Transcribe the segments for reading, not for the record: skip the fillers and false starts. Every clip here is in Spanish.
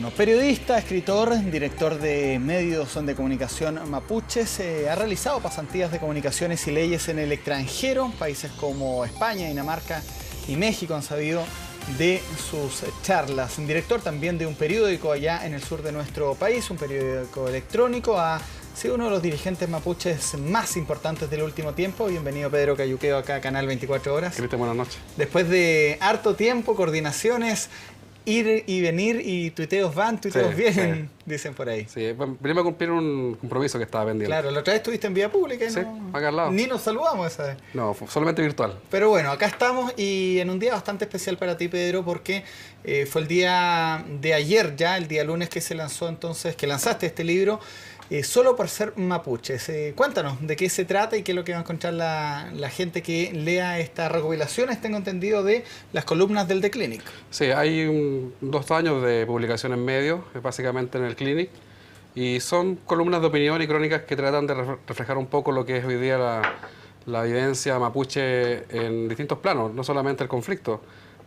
Bueno, periodista, escritor, director de medios de comunicación mapuches, ha realizado pasantías de comunicaciones y leyes en el extranjero. Países como España, Dinamarca y México han sabido de sus charlas. Director también de un periódico allá en el sur de nuestro país, un periódico electrónico. Ha sido uno de los dirigentes mapuches más importantes del último tiempo. Bienvenido, Pedro Cayuqueo, acá a Canal 24 Horas. Cristian, buenas noches. Después de harto tiempo, coordinaciones, ir y venir, y tuiteos van, tuiteos vienen, dicen por ahí. Sí, venimos a cumplir un compromiso que estaba pendiente. Claro, la otra vez estuviste en vía pública y sí, no, acá al lado. Ni nos saludamos esa vez. No, solamente virtual. Pero bueno, acá estamos y en un día bastante especial para ti, Pedro, porque fue el día de ayer ya, el día lunes que se lanzó entonces, que lanzaste este libro, Solo por ser mapuches. Cuéntanos de qué se trata y qué es lo que va a encontrar la gente que lea estas recopilaciones, tengo entendido, de las columnas del The Clinic. Sí, hay 2 años de publicación en medios, básicamente en el Clinic, y son columnas de opinión y crónicas que tratan de reflejar un poco lo que es hoy día la vivencia mapuche en distintos planos, no solamente el conflicto.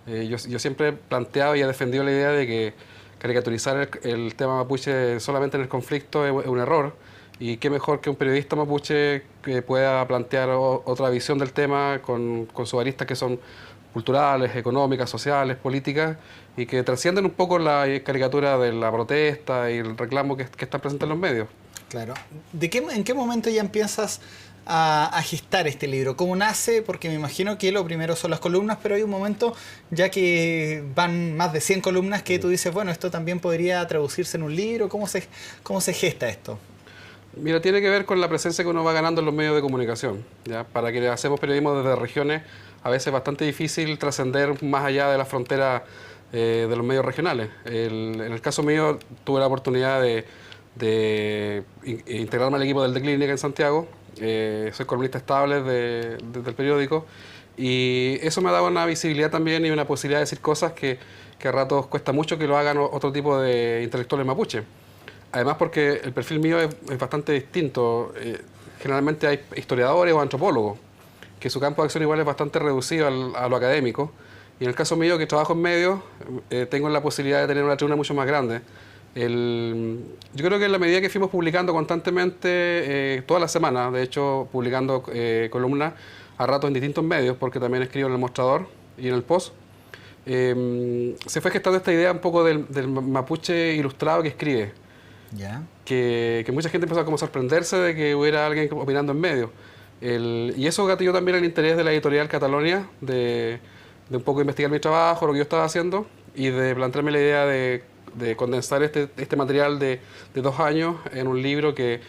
Yo siempre he planteado y he defendido la idea de que caricaturizar el tema mapuche solamente en el conflicto es un error, y qué mejor que un periodista mapuche que pueda plantear otra visión del tema con sus aristas que son culturales, económicas, sociales, políticas, y que trascienden un poco la caricatura de la protesta y el reclamo que está presente en los medios. Claro. ¿En qué momento ya empiezas a gestar este libro? ¿Cómo nace? Porque me imagino que lo primero son las columnas, pero hay un momento ya que van más de 100 columnas que tú dices, bueno, esto también podría traducirse en un libro. ¿Cómo se gesta esto? Mira, tiene que ver con la presencia que uno va ganando en los medios de comunicación, ¿ya? Para quienes hacemos periodismo desde regiones, a veces es bastante difícil trascender más allá de las fronteras de los medios regionales. En el caso mío, tuve la oportunidad de integrarme al equipo del The Clinic en Santiago. Soy columnista estable del periódico, y eso me ha dado una visibilidad también y una posibilidad de decir cosas que a ratos cuesta mucho que lo hagan otro tipo de intelectuales mapuche. Además, porque el perfil mío es bastante distinto. Generalmente hay historiadores o antropólogos, que su campo de acción igual es bastante reducido a lo académico, y en el caso mío, que trabajo en medios, tengo la posibilidad de tener una tribuna mucho más grande. Yo creo que en la medida que fuimos publicando constantemente, toda la semana, de hecho, publicando columnas a ratos en distintos medios, porque también escribo en El Mostrador y en El Post, se fue gestando esta idea un poco del mapuche ilustrado que escribe. ¿Ya? Que mucha gente empezó a como sorprenderse de que hubiera alguien opinando en medios. Y eso gatilló también el interés de la editorial Catalonia de un poco investigar mi trabajo, lo que yo estaba haciendo, y de plantearme la idea de condensar este material de 2 años en un libro que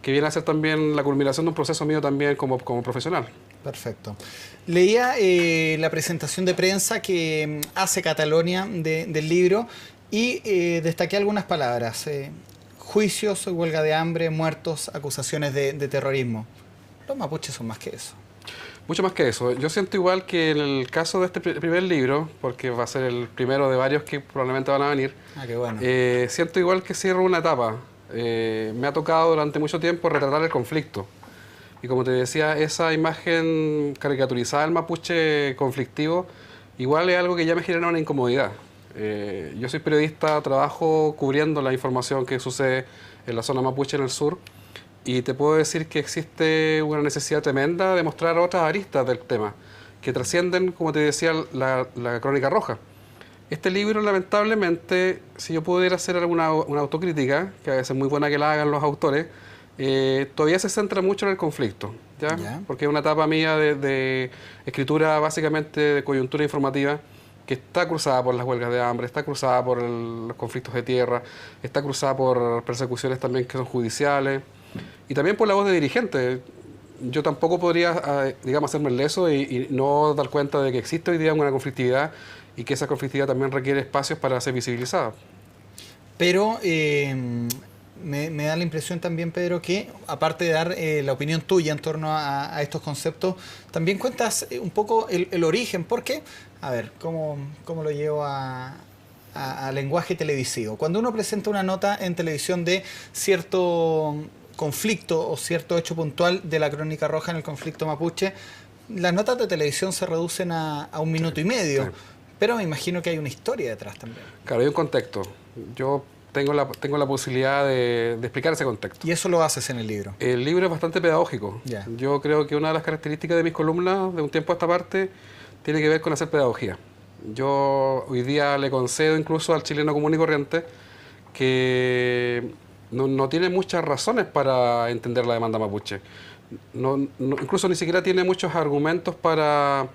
viene a ser también la culminación de un proceso mío también como profesional. Perfecto. Leía la presentación de prensa que hace Catalonia del libro y destaqué algunas palabras. Juicios, huelga de hambre, muertos, acusaciones de terrorismo. Los mapuches son más que eso. Mucho más que eso. Yo siento igual que en el caso de este primer libro, porque va a ser el primero de varios que probablemente van a venir, qué bueno. Siento igual que cierro una etapa. Me ha tocado durante mucho tiempo retratar el conflicto. Y como te decía, esa imagen caricaturizada del mapuche conflictivo, igual es algo que ya me genera una incomodidad. Yo soy periodista, trabajo cubriendo la información que sucede en la zona mapuche en el sur, y te puedo decir que existe una necesidad tremenda de mostrar otras aristas del tema, que trascienden, como te decía, la crónica roja. Este libro, lamentablemente, si yo pudiera hacer una autocrítica, que a veces es muy buena que la hagan los autores, todavía se centra mucho en el conflicto, ¿ya? Porque es una etapa mía de escritura básicamente de coyuntura informativa, que está cruzada por las huelgas de hambre, está cruzada por los conflictos de tierra, está cruzada por persecuciones también que son judiciales, y también por la voz de dirigentes. Yo tampoco podría, digamos, hacerme el leso y no dar cuenta de que existe hoy día una conflictividad, y que esa conflictividad también requiere espacios para ser visibilizada. Pero me da la impresión también, Pedro, que aparte de dar la opinión tuya en torno a estos conceptos, también cuentas un poco el origen. Porque, a ver, ¿cómo lo llevo a lenguaje televisivo? Cuando uno presenta una nota en televisión de cierto conflicto o cierto hecho puntual de la crónica roja en el conflicto mapuche, las notas de televisión se reducen a 1 minuto y medio. Sí. Pero me imagino que hay una historia detrás también. Claro, hay un contexto. Yo tengo la posibilidad de explicar ese contexto. Y eso lo haces en el libro. El libro es bastante pedagógico. Ya. Yo creo que una de las características de mis columnas, de un tiempo a esta parte, tiene que ver con hacer pedagogía. Yo hoy día le concedo incluso al chileno común y corriente que no tiene muchas razones para entender la demanda mapuche. Incluso ni siquiera tiene muchos argumentos para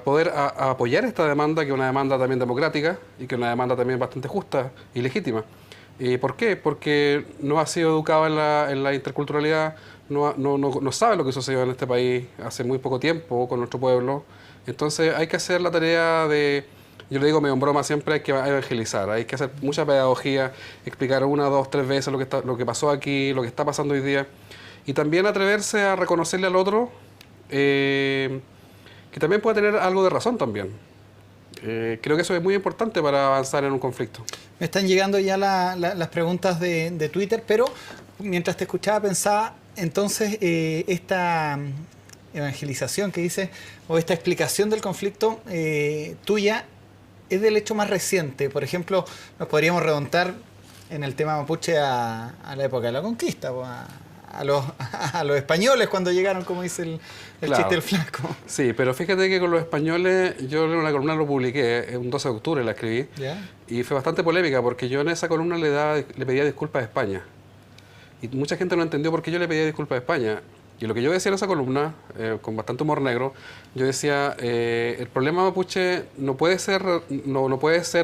poder apoyar esta demanda, que es una demanda también democrática y que es una demanda también bastante justa y legítima. ¿Por qué? Porque no ha sido educado en la interculturalidad, no sabe lo que sucedió en este país hace muy poco tiempo con nuestro pueblo. Entonces hay que hacer la tarea de, yo le digo medio en broma siempre, hay que evangelizar, hay que hacer mucha pedagogía, explicar una, dos, tres veces lo que pasó aquí, lo que está pasando hoy día, y también atreverse a reconocerle al otro que también puede tener algo de razón también. Creo que eso es muy importante para avanzar en un conflicto. Me están llegando ya las preguntas de Twitter, pero mientras te escuchaba pensaba, entonces, esta evangelización que dices, o esta explicación del conflicto tuya, es del hecho más reciente. Por ejemplo, nos podríamos remontar en el tema mapuche a la época de la conquista, a los españoles cuando llegaron, como dice el Claro. chiste del flaco. Sí, pero fíjate que con los españoles, yo en una columna lo publiqué, un 12 de octubre la escribí, ¿Ya? y fue bastante polémica porque yo en esa columna le pedía disculpas a España. Y mucha gente no entendió por qué yo le pedía disculpas a España. Y lo que yo decía en esa columna, con bastante humor negro, yo decía, el problema mapuche no puede ser,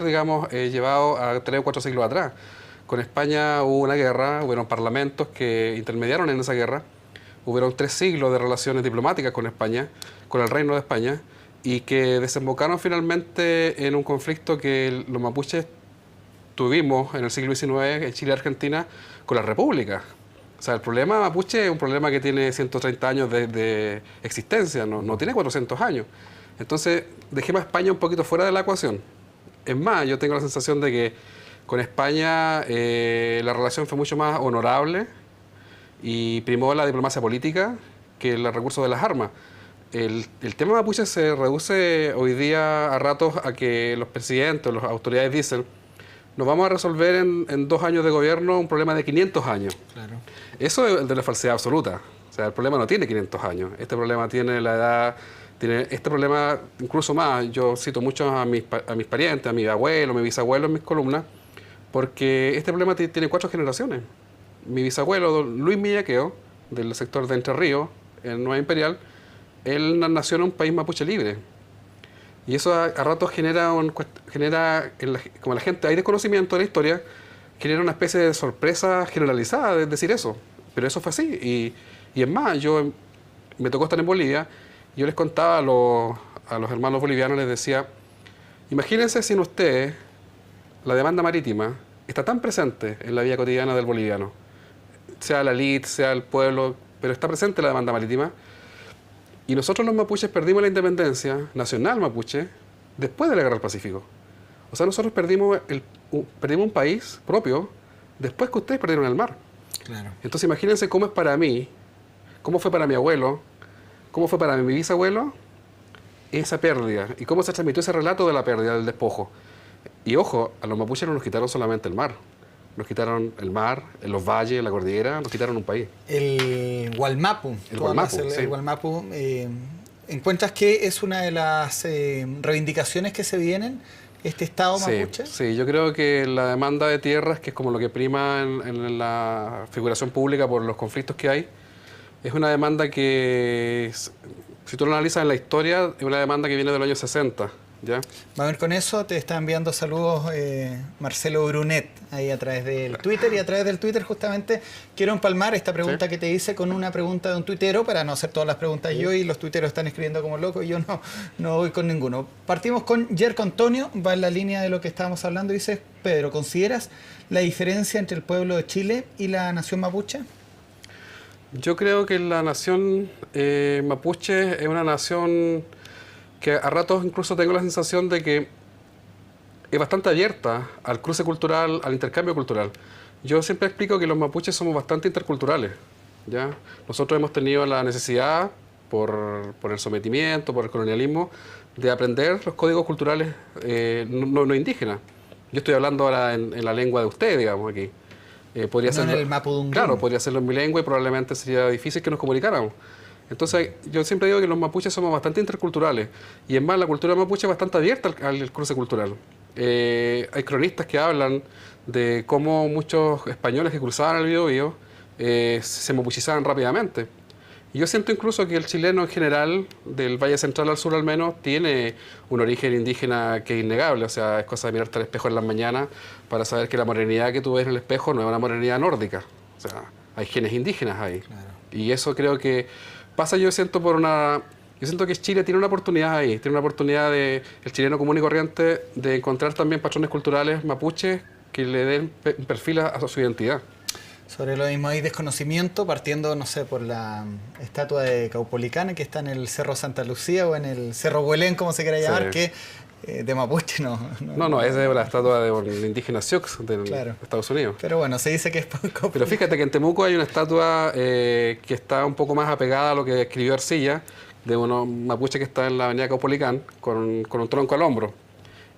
digamos, llevado a 3 o 4 siglos atrás. Con España hubo una guerra, hubieron parlamentos que intermediaron en esa guerra, hubieron 3 siglos de relaciones diplomáticas con España, con el Reino de España, y que desembocaron finalmente en un conflicto que los mapuches tuvimos en el siglo XIX en Chile y Argentina con la República. O sea, el problema mapuche es un problema que tiene 130 años de existencia, no tiene 400 años. Entonces, dejemos a España un poquito fuera de la ecuación. Es más, yo tengo la sensación de que con España la relación fue mucho más honorable y primó la diplomacia política que el recurso de las armas. El tema mapuche se reduce hoy día a ratos a que los presidentes, las autoridades dicen: nos vamos a resolver en 2 años de gobierno un problema de 500 años. Claro. Eso es de la falsedad absoluta. O sea, el problema no tiene 500 años. Este problema tiene la edad, tiene este problema incluso más. Yo cito mucho a mis parientes, a mi abuelo, a mi bisabuelo en mis columnas, porque este problema tiene 4 generaciones. Mi bisabuelo, don Luis Millaqueo, del sector de Entre Ríos, en Nueva Imperial, él nació en un país mapuche libre. Y eso a ratos genera, como la gente hay desconocimiento de la historia, genera una especie de sorpresa generalizada de decir eso. Pero eso fue así. Y es más, me tocó estar en Bolivia, y yo les contaba a los hermanos bolivianos, les decía, imagínense sin ustedes, la demanda marítima está tan presente en la vida cotidiana del boliviano, sea la elite, sea el pueblo, pero está presente la demanda marítima. Y nosotros los mapuches perdimos la independencia nacional mapuche después de la Guerra del Pacífico. O sea, nosotros perdimos un país propio después que ustedes perdieron el mar. Claro. Entonces imagínense cómo es para mí, cómo fue para mi abuelo, cómo fue para mi bisabuelo esa pérdida y cómo se transmitió ese relato de la pérdida, del despojo. Y ojo, a los mapuches no nos quitaron solamente el mar. Nos quitaron el mar, los valles, la cordillera, nos quitaron un país. El Gualmapu. El Gualmapu, sí. El Gualmapu, ¿encuentras que es una de las reivindicaciones que se vienen, este Estado mapuche? Sí, yo creo que la demanda de tierras, que es como lo que prima en la figuración pública por los conflictos que hay, es una demanda que, si tú lo analizas en la historia, es una demanda que viene del año 60. ¿Ya? Va a ver, con eso te está enviando saludos Marcelo Brunet ahí a través del Twitter, y a través del Twitter justamente quiero empalmar esta pregunta que te hice con una pregunta de un tuitero para no hacer todas las preguntas yo, y los tuiteros están escribiendo como locos y yo no voy con ninguno. Partimos con Yerko Antonio, va en la línea de lo que estábamos hablando, y dice: Pedro, ¿consideras la diferencia entre el pueblo de Chile y la nación mapuche? Yo creo que la nación mapuche es una nación que a ratos incluso tengo la sensación de que es bastante abierta al cruce cultural, al intercambio cultural. Yo siempre explico que los mapuches somos bastante interculturales, ¿ya? Nosotros hemos tenido la necesidad, por el sometimiento, por el colonialismo, de aprender los códigos culturales no indígenas. Yo estoy hablando ahora en la lengua de usted, digamos, aquí. Podría No ser, en el mapudungun. claro, podría hacerlo en mi lengua y probablemente sería difícil que nos comunicáramos. Entonces, yo siempre digo que los mapuches somos bastante interculturales. Y es más, la cultura mapuche es bastante abierta al cruce cultural. Hay cronistas que hablan de cómo muchos españoles que cruzaban el Biobío se mapuchizaban rápidamente. Y yo siento incluso que el chileno en general, del Valle Central al sur al menos, tiene un origen indígena que es innegable. O sea, es cosa de mirarte al espejo en las mañanas para saber que la morenidad que tú ves en el espejo no es una morenidad nórdica. O sea, hay genes indígenas ahí. Claro. Y eso creo que pasa, yo siento, yo siento que Chile tiene una oportunidad ahí, tiene una oportunidad de el chileno común y corriente de encontrar también patrones culturales mapuches que le den un perfil a su identidad. Sobre lo mismo hay desconocimiento, partiendo, no sé, por la estatua de Caupolicán, que está en el Cerro Santa Lucía o en el Cerro Huelén, como se quiera llamar, Sí. que de mapuche no. No, esa es la estatua de un indígena Sioux de Claro. Estados Unidos. Pero bueno, se dice que es poco. Pero fíjate que en Temuco hay una estatua que está un poco más apegada a lo que escribió Arcilla, de un mapuche que está en la avenida Caupolicán, con un tronco al hombro.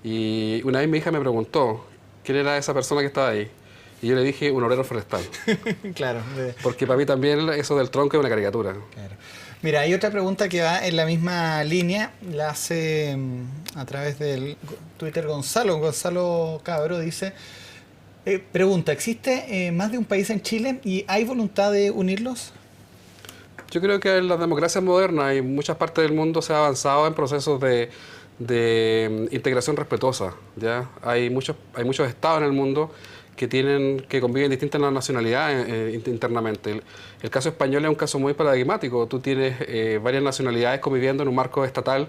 Y una vez mi hija me preguntó quién era esa persona que estaba ahí. Y yo le dije, un obrero forestal. Claro. Porque para mí también eso del tronco es una caricatura. Claro. Mira, hay otra pregunta que va en la misma línea, la hace a través del Twitter Gonzalo Cabro, dice, pregunta, ¿existe más de un país en Chile y hay voluntad de unirlos? Yo creo que en las democracias modernas y en muchas partes del mundo se ha avanzado en procesos de integración respetuosa. ¿Ya? Hay muchos estados en el mundo que conviven distintas nacionalidades internamente. El caso español es un caso muy paradigmático. Tú tienes varias nacionalidades conviviendo en un marco estatal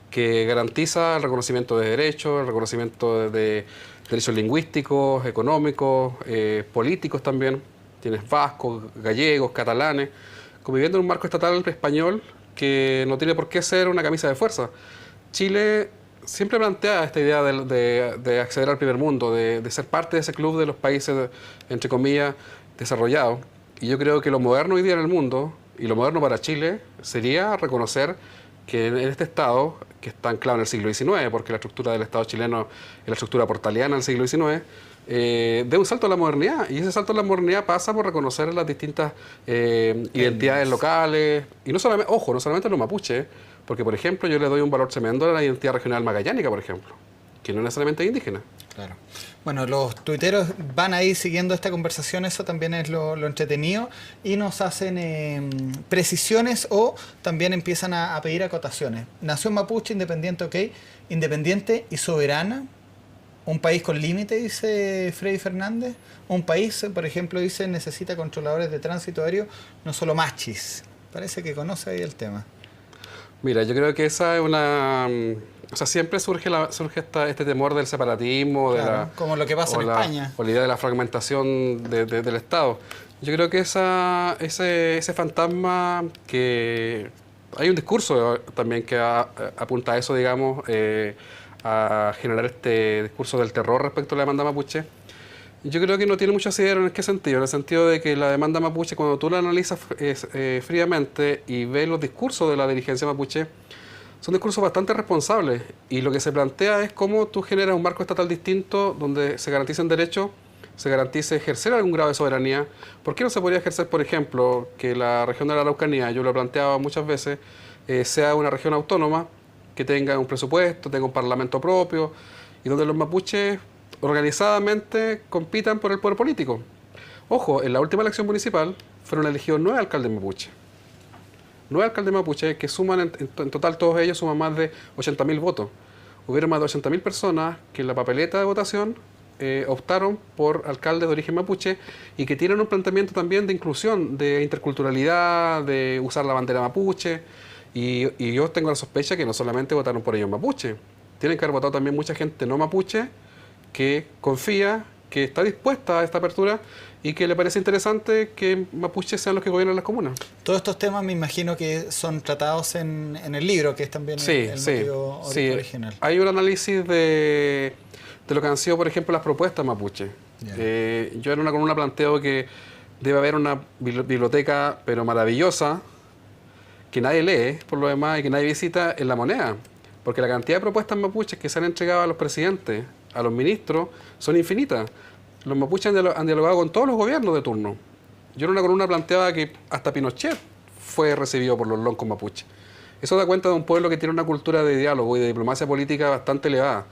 que garantiza el reconocimiento de derechos, el reconocimiento de derechos lingüísticos, económicos, políticos también. Tienes vascos, gallegos, catalanes, conviviendo en un marco estatal español que no tiene por qué ser una camisa de fuerza. Chile siempre plantea esta idea de acceder al primer mundo, de ser parte de ese club de los países, entre comillas, desarrollados. Y yo creo que lo moderno hoy día en el mundo, y lo moderno para Chile, sería reconocer que en este Estado, que está anclado en el siglo XIX, porque la estructura del Estado chileno es la estructura portaliana del siglo XIX, de un salto a la modernidad. Y ese salto a la modernidad pasa por reconocer las distintas identidades locales, y no solamente, ojo, no solamente los mapuches, porque, por ejemplo, yo le doy un valor tremendo a la identidad regional magallánica, por ejemplo, que no necesariamente es indígena. Claro. Bueno, los tuiteros van a ir siguiendo esta conversación, eso también es lo entretenido, y nos hacen precisiones o también empiezan a pedir acotaciones. Nación mapuche, independiente, ok, independiente y soberana. Un país con límite, dice Freddy Fernández. Un país, por ejemplo, dice, necesita controladores de tránsito aéreo, no solo machis. Parece que conoce ahí el tema. Mira, yo creo que esa es una... O sea, siempre surge este temor del separatismo, Claro, como lo que pasa en España. O la idea de la fragmentación del Estado. Yo creo que ese fantasma que... Hay un discurso también que apunta a eso, digamos, a generar este discurso del terror respecto a la demanda mapuche. Yo creo que no tiene mucho asidero en qué sentido, en el sentido de que la demanda mapuche, cuando tú la analizas fríamente y ves los discursos de la dirigencia mapuche, son discursos bastante responsables, y lo que se plantea es cómo tú generas un marco estatal distinto donde se garanticen derechos, se garantice ejercer algún grado de soberanía. ¿Por qué no se podría ejercer, por ejemplo, que la región de la Araucanía, yo lo planteaba muchas veces, sea una región autónoma, que tenga un presupuesto, tenga un parlamento propio, y donde los mapuches organizadamente compitan por el poder político? Ojo, en la última elección municipal fueron elegidos 9 alcaldes mapuche. 9 alcaldes mapuche que suman, en total todos ellos suman más de 80.000 votos. Hubieron más de 80.000 personas que en la papeleta de votación optaron por alcaldes de origen mapuche y que tienen un planteamiento también de inclusión, de interculturalidad, de usar la bandera mapuche. Y yo tengo la sospecha que no solamente votaron por ellos mapuche, tienen que haber votado también mucha gente no mapuche que confía, que está dispuesta a esta apertura y que le parece interesante que mapuches sean los que gobiernan las comunas. Todos estos temas me imagino que son tratados en el libro, que es también el motivo original. Hay un análisis de lo que han sido, por ejemplo, las propuestas mapuche. Yo en una columna planteo que debe haber una biblioteca, pero maravillosa, que nadie lee, por lo demás, y que nadie visita en La Moneda. Porque la cantidad de propuestas mapuches que se han entregado a los presidentes a los ministros son infinitas. Los mapuches han dialogado con todos los gobiernos de turno. Yo en una columna planteaba que hasta Pinochet fue recibido por los loncos mapuches. Eso da cuenta de un pueblo que tiene una cultura de diálogo y de diplomacia política bastante elevada.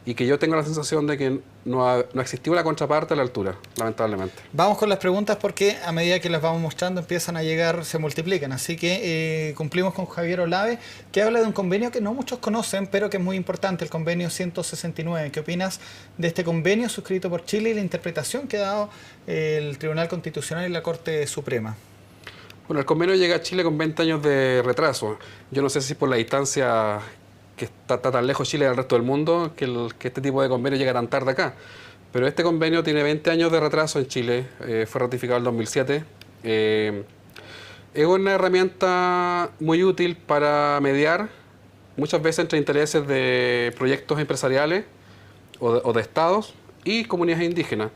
Y que yo tengo la sensación de que no ha existido una contraparte a la altura, lamentablemente. Vamos con las preguntas porque a medida que las vamos mostrando empiezan a llegar, se multiplican. Así que cumplimos con Javier Olave, que habla de un convenio que no muchos conocen, pero que es muy importante, el convenio 169. ¿Qué opinas de este convenio suscrito por Chile y la interpretación que ha dado el Tribunal Constitucional y la Corte Suprema? Bueno, el convenio llega a Chile con 20 años de retraso. Yo no sé si por la distancia que está tan lejos Chile del resto del mundo, que este tipo de convenio llega tan tarde acá. Pero este convenio tiene 20 años de retraso en Chile, fue ratificado en 2007. Es una herramienta muy útil para mediar muchas veces entre intereses de proyectos empresariales o de estados y comunidades indígenas.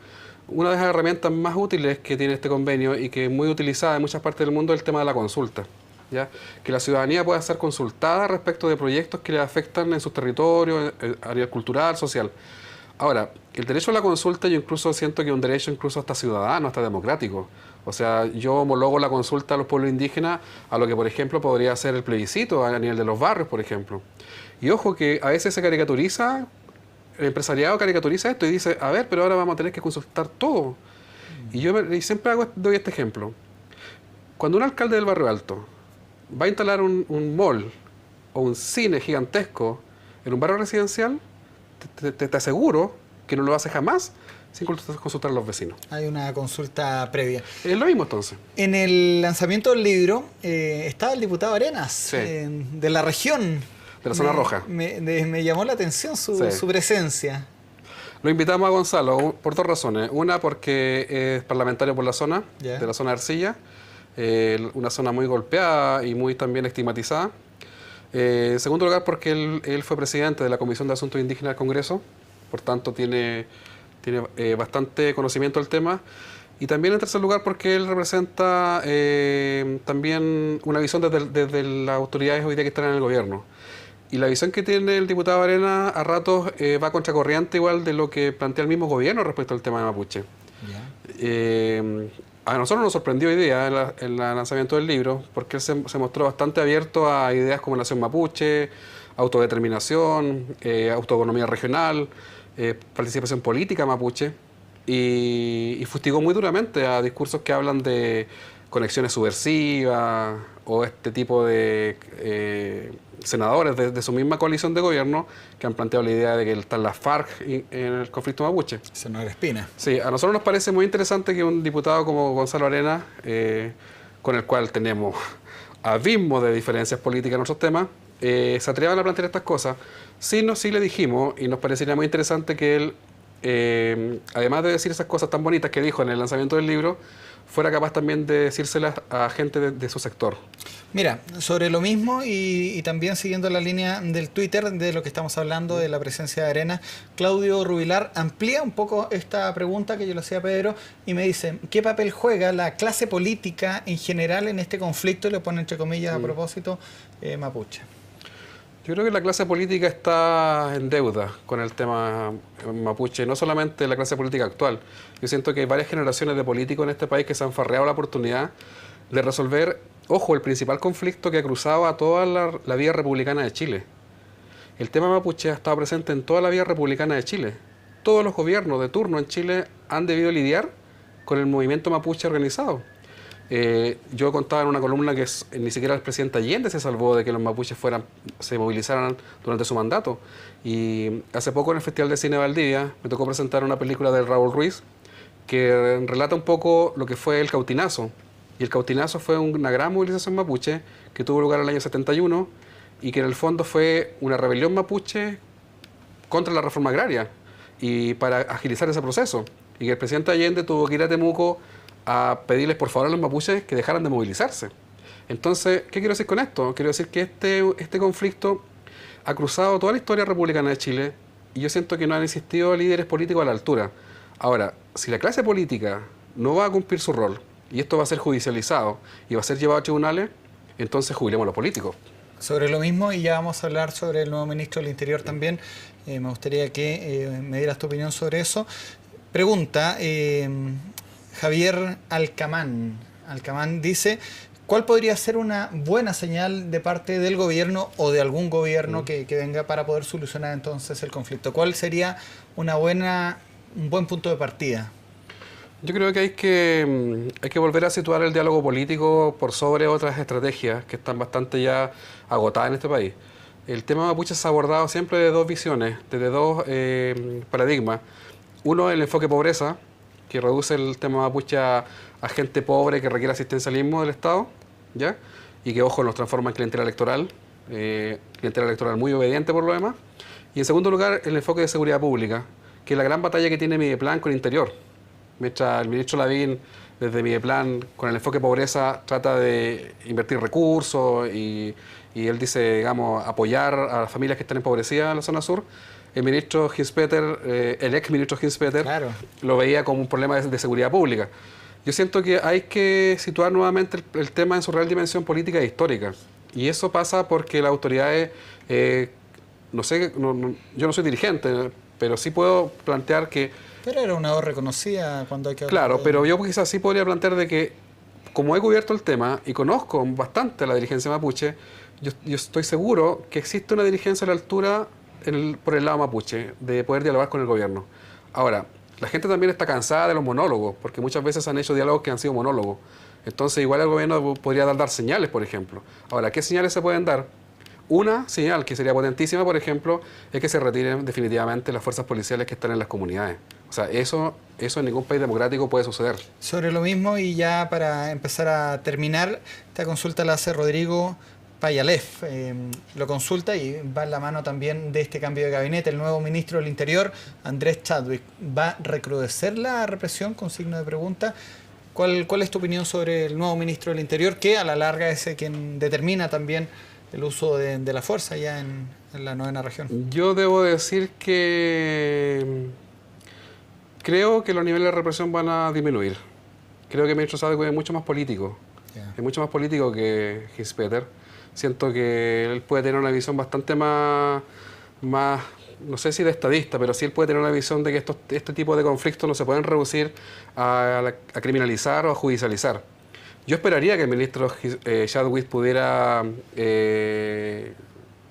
Una de las herramientas más útiles que tiene este convenio y que es muy utilizada en muchas partes del mundo es el tema de la consulta. ¿Ya? Que la ciudadanía pueda ser consultada respecto de proyectos que le afectan en sus territorios, a nivel cultural, social. Ahora, el derecho a la consulta yo incluso siento que es un derecho incluso hasta ciudadano, hasta democrático. O sea, yo homologo la consulta a los pueblos indígenas a lo que, por ejemplo, podría ser el plebiscito a nivel de los barrios, por ejemplo. Y ojo que a veces se caricaturiza, el empresariado caricaturiza esto y dice, a ver, pero ahora vamos a tener que consultar todo. Y yo siempre doy este ejemplo. Cuando un alcalde del Barrio Alto va a instalar un mall o un cine gigantesco en un barrio residencial, te aseguro que no lo hace jamás sin consultar a los vecinos. Hay una consulta previa. Es lo mismo entonces. En el lanzamiento del libro estaba el diputado Arenas, Sí. De la región. De la zona roja. Me llamó la atención Sí. su presencia. Lo invitamos a Gonzalo por dos razones. Una, porque es parlamentario por la zona, Ya. de la zona de Arcilla, una zona muy golpeada y muy también estigmatizada. En segundo lugar, porque él fue presidente de la Comisión de Asuntos Indígenas del Congreso, por tanto tiene bastante conocimiento del tema. Y también en tercer lugar, porque él representa también una visión desde las autoridades hoy día que están en el gobierno. Y la visión que tiene el diputado Arena a ratos va contracorriente igual de lo que plantea el mismo gobierno respecto al tema de Mapuche. Ya. A nosotros nos sorprendió hoy día en el lanzamiento del libro, porque él se mostró bastante abierto a ideas como nación mapuche, autodeterminación, autoeconomía regional, participación política mapuche, y fustigó muy duramente a discursos que hablan de conexiones subversivas o este tipo de senadores de su misma coalición de gobierno que han planteado la idea de que están las FARC en el conflicto mapuche. Senador Espina. Sí, a nosotros nos parece muy interesante que un diputado como Gonzalo Arenas, con el cual tenemos abismo de diferencias políticas en nuestros temas, se atrevan a plantear estas cosas. Sí le dijimos, y nos parecería muy interesante que él, además de decir esas cosas tan bonitas que dijo en el lanzamiento del libro, fuera capaz también de decírselas a gente de su sector. Mira, sobre lo mismo y también siguiendo la línea del Twitter de lo que estamos hablando, de la presencia de Arenas, Claudio Rubilar amplía un poco esta pregunta que yo le hacía a Pedro y me dice, ¿qué papel juega la clase política en general en este conflicto? Y le pone entre comillas a propósito mapuche. Yo creo que la clase política está en deuda con el tema mapuche, no solamente la clase política actual. Yo siento que hay varias generaciones de políticos en este país que se han farreado la oportunidad de resolver, ojo, el principal conflicto que ha cruzado a toda la vía republicana de Chile. El tema mapuche ha estado presente en toda la vía republicana de Chile. Todos los gobiernos de turno en Chile han debido lidiar con el movimiento mapuche organizado. Yo contaba en una columna que ni siquiera el presidente Allende se salvó de que los mapuches se movilizaran durante su mandato. Y hace poco en el Festival de Cine de Valdivia me tocó presentar una película de Raúl Ruiz que relata un poco lo que fue el Cautinazo. Y el Cautinazo fue una gran movilización mapuche que tuvo lugar en el año 71 y que en el fondo fue una rebelión mapuche contra la reforma agraria y para agilizar ese proceso. Y que el presidente Allende tuvo que ir a Temuco a pedirles por favor a los mapuches que dejaran de movilizarse. Entonces, ¿qué quiero decir con esto? Quiero decir que este conflicto ha cruzado toda la historia republicana de Chile y yo siento que no han existido líderes políticos a la altura. Ahora, si la clase política no va a cumplir su rol y esto va a ser judicializado y va a ser llevado a tribunales, entonces jubilemos a los políticos. sobre lo mismo y ya vamos a hablar sobre el nuevo ministro del Interior también. Me gustaría que me dieras tu opinión sobre eso. Pregunta Javier Alcamán. Alcamán dice, ¿cuál podría ser una buena señal de parte del gobierno o de algún gobierno que venga para poder solucionar entonces el conflicto? ¿Cuál sería un buen punto de partida? Yo creo que hay que volver a situar el diálogo político por sobre otras estrategias que están bastante ya agotadas en este país. El tema mapuche se ha abordado siempre de dos visiones, desde dos paradigmas. Uno, el enfoque pobreza, que reduce el tema mapuche a gente pobre que requiere asistencialismo del Estado, ¿ya? Y que, ojo, nos transforma en clientela electoral muy obediente por lo demás. Y en segundo lugar, el enfoque de seguridad pública, que es la gran batalla que tiene Mideplan con Interior. Mientras el ministro Lavín, desde Mideplan, con el enfoque pobreza, trata de invertir recursos y él dice, digamos, apoyar a las familias que están empobrecidas en la zona sur, el ministro Hinspeter, el ex ministro Hinspeter, claro, lo veía como un problema de seguridad pública. Yo siento que hay que situar nuevamente el tema en su real dimensión política e histórica. Y eso pasa porque las autoridades, no sé, yo no soy dirigente, pero sí puedo plantear que... Pero era una voz reconocida cuando hay que... Claro, pero yo quizás sí podría plantear de que, como he cubierto el tema y conozco bastante a la dirigencia mapuche, yo estoy seguro que existe una dirigencia a la altura por el lado mapuche, de poder dialogar con el gobierno. Ahora, la gente también está cansada de los monólogos, porque muchas veces han hecho diálogos que han sido monólogos. Entonces, igual el gobierno podría dar señales, por ejemplo. Ahora, ¿qué señales se pueden dar? Una señal que sería potentísima, por ejemplo, es que se retiren definitivamente las fuerzas policiales que están en las comunidades. O sea, eso en ningún país democrático puede suceder. Sobre lo mismo, y ya para empezar a terminar, esta consulta la hace Rodrigo Payalef. Lo consulta y va en la mano también de este cambio de gabinete. El nuevo ministro del Interior, Andrés Chadwick, ¿va a recrudecer la represión? Con signo de pregunta. ¿Cuál es tu opinión sobre el nuevo ministro del Interior, que a la larga es quien determina también el uso de la fuerza ya en la 9ª región? Yo debo decir que creo que los niveles de represión van a disminuir. Creo que el ministro Chadwick es mucho más político. Yeah. Es mucho más político que Hinspeter. Siento que él puede tener una visión bastante más, no sé si de estadista, pero sí él puede tener una visión de que este tipo de conflictos no se pueden reducir a criminalizar o a judicializar. Yo esperaría que el ministro Chadwick pudiera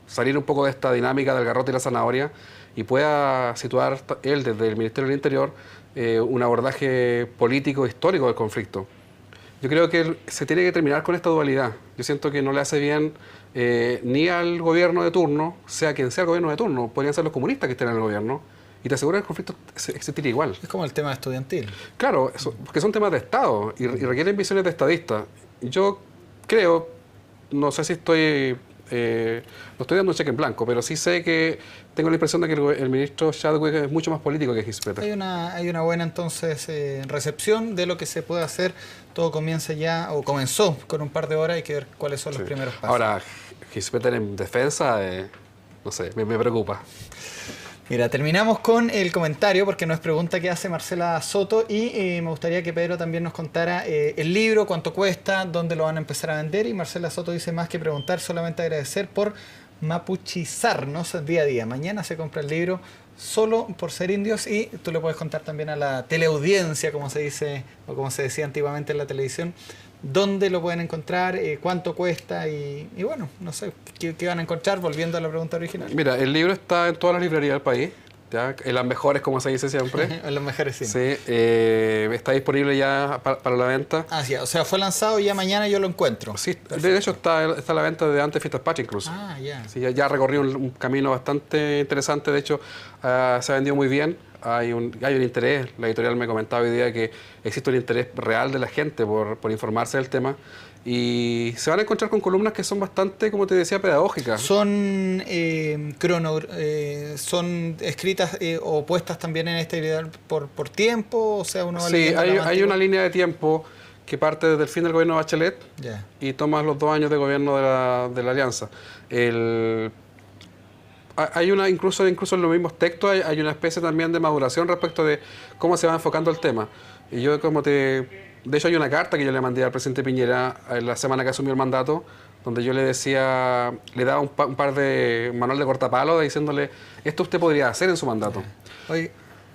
salir un poco de esta dinámica del garrote y la zanahoria y pueda situar él desde el Ministerio del Interior un abordaje político histórico del conflicto. Yo creo que se tiene que terminar con esta dualidad. Yo siento que no le hace bien ni al gobierno de turno, sea quien sea el gobierno de turno, podrían ser los comunistas que estén en el gobierno, y te aseguro que el conflicto existiría igual. Es como el tema estudiantil. Claro, porque son temas de Estado y requieren visiones de estadistas. Yo creo, no sé si no estoy dando un cheque en blanco, pero sí sé que tengo la impresión de que el ministro Chadwick es mucho más político que Hinspeter. Hay una buena entonces recepción de lo que se puede hacer. Todo comienza ya, o comenzó con un par de horas, hay que ver cuáles son los primeros pasos. Ahora, Hinspeter en defensa, no sé, me preocupa. Mira, terminamos con el comentario, porque nos pregunta qué hace Marcela Soto, y me gustaría que Pedro también nos contara el libro, cuánto cuesta, dónde lo van a empezar a vender. Y Marcela Soto dice, más que preguntar, solamente agradecer por mapuchizarnos día a día. Mañana se compra el libro solo por ser indios, y tú le puedes contar también a la teleaudiencia, como se dice, o como se decía antiguamente en la televisión, dónde lo pueden encontrar, cuánto cuesta y bueno, no sé, ¿qué van a encontrar? Volviendo a la pregunta original. Mira, el libro está en todas las librerías del país, ¿ya? En las mejores, como se dice siempre. En las mejores, sí. Sí, está disponible ya para la venta. Ah, sí, o sea, fue lanzado y ya mañana yo lo encuentro. Sí, de hecho está a la venta desde antes de Fiestas Patrias incluso. Ah, ya. Sí, ya recorrió un camino bastante interesante, de hecho se ha vendido muy bien. Hay un interés, la editorial me comentaba hoy día que existe un interés real de la gente por informarse del tema, y se van a encontrar con columnas que son bastante, como te decía, pedagógicas. ¿Son son escritas o puestas también en esta idea por tiempo? O sea, uno va sí, hay una línea de tiempo que parte desde el fin del gobierno de Bachelet y toma los 2 años de gobierno de la Alianza. Hay incluso en los mismos textos hay una especie también de maduración respecto de cómo se va enfocando el tema. Y yo de hecho hay una carta que yo le mandé al presidente Piñera en la semana que asumió el mandato, donde yo le decía, le daba un par de manual de cortapalo diciéndole, esto usted podría hacer en su mandato. Oye,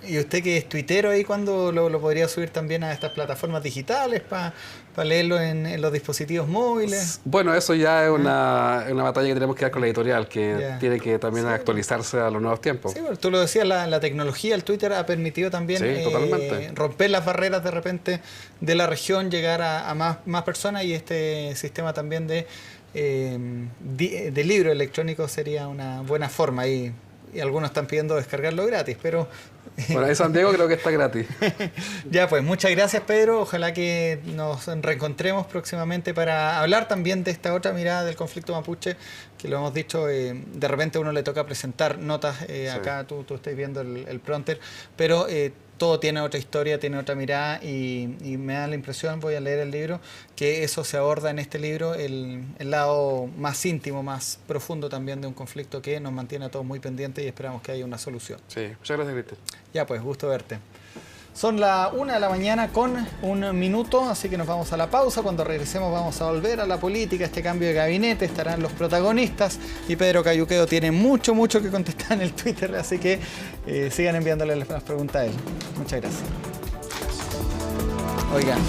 ¿y usted que es tuitero ahí, cuándo lo podría subir también a estas plataformas digitales para leerlo en los dispositivos móviles? Bueno, eso ya es una batalla que tenemos que dar con la editorial, que tiene que también actualizarse a los nuevos tiempos. Sí, bueno, tú lo decías, la tecnología, el Twitter ha permitido también romper las barreras de repente de la región, llegar a más personas, y este sistema también de libro electrónico sería una buena forma. Y algunos están pidiendo descargarlo gratis, pero... Bueno, en San Diego creo que está gratis. Ya pues, muchas gracias, Pedro. Ojalá que nos reencontremos próximamente para hablar también de esta otra mirada del conflicto mapuche, que lo hemos dicho, de repente a uno le toca presentar notas, acá tú estás viendo el prompter, pero todo tiene otra historia, tiene otra mirada, y me da la impresión, voy a leer el libro, que eso se aborda en este libro, el lado más íntimo, más profundo también de un conflicto que nos mantiene a todos muy pendientes, y esperamos que haya una solución. Sí, muchas gracias, Cristian. Ya pues, gusto verte. Son las 1 de la mañana con 1 minuto, así que nos vamos a la pausa. Cuando regresemos vamos a volver a la política, este cambio de gabinete, estarán los protagonistas, y Pedro Cayuqueo tiene mucho que contestar en el Twitter, así que sigan enviándole las preguntas a él. Muchas gracias. Oigan.